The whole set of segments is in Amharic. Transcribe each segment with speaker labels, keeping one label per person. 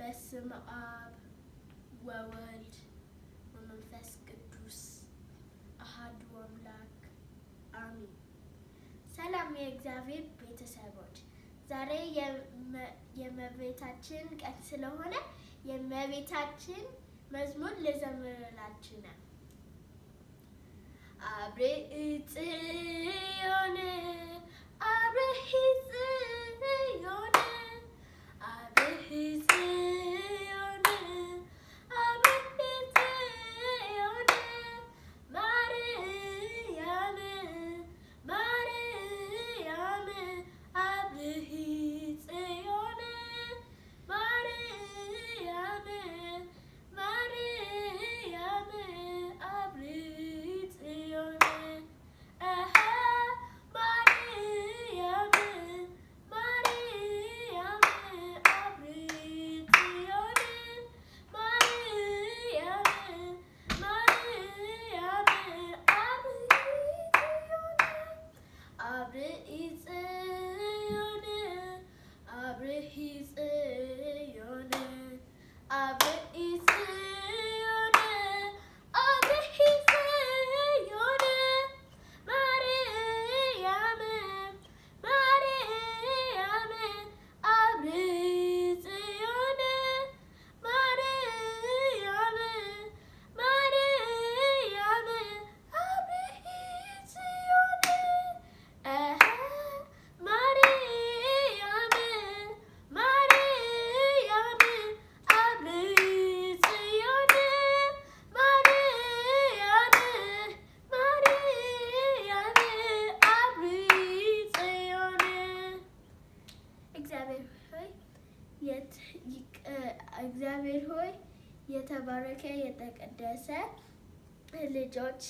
Speaker 1: በስመ አብ ወወልድ ወመንፈስ ቅዱስ አሐዱ አምላክ አሜን። ሰላም የእግዚአብሔር ቤተሰቦች፣ ዛሬ የእመቤታችን ቀን ስለሆነ የእመቤታችን መዝሙር ልዘምርላችሁ ነው። አብርጽዮን አብርጽዮን አብርጽዮን አብርጽዮን ማርያም ማርያም አብርጽዮን ማርያም ማርያም አብርጽዮን እግዚአብሔር ሆይ የተባረከ የተቀደሰ ልጆች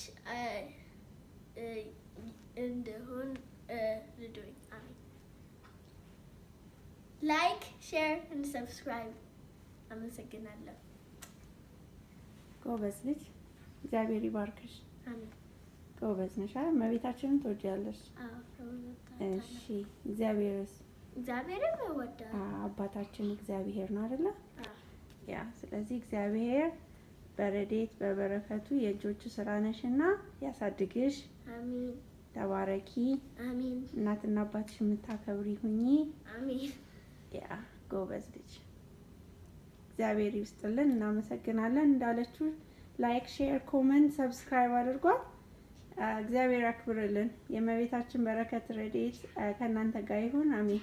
Speaker 1: እንድሆን ርዱኝ። አሜን። ላይክ፣ ሼር እና ሰብስክራይብ። አመሰግናለሁ።
Speaker 2: ጎበዝ ልጅ፣ እግዚአብሔር ይባርክሽ።
Speaker 1: አሜን።
Speaker 2: ጎበዝ ነሽ። እመቤታችንን ትወጃለሽ? እሺ። እግዚአብሔርስ?
Speaker 1: እግዚአብሔርን እወዳለሁ።
Speaker 2: አባታችን እግዚአብሔር ነው አይደለ? ያ ስለዚህ እግዚአብሔር በረድኤት በበረከቱ የእጆቹ ስራ ነሽና ያሳድግሽ።
Speaker 1: አሜን።
Speaker 2: ተባረኪ።
Speaker 1: አሜን።
Speaker 2: እናትና አባትሽ የምታከብሪ ሁኚ።
Speaker 1: አሜን።
Speaker 2: ያ ጎበዝ ልጅ፣ እግዚአብሔር ይስጥልን። እናመሰግናለን። እንዳለችው ላይክ፣ ሼር፣ ኮሜንት፣ ሰብስክራይብ አድርጓል። እግዚአብሔር ያክብርልን። የእመቤታችን በረከት ረድኤት ከእናንተ ጋር ይሁን። አሜን።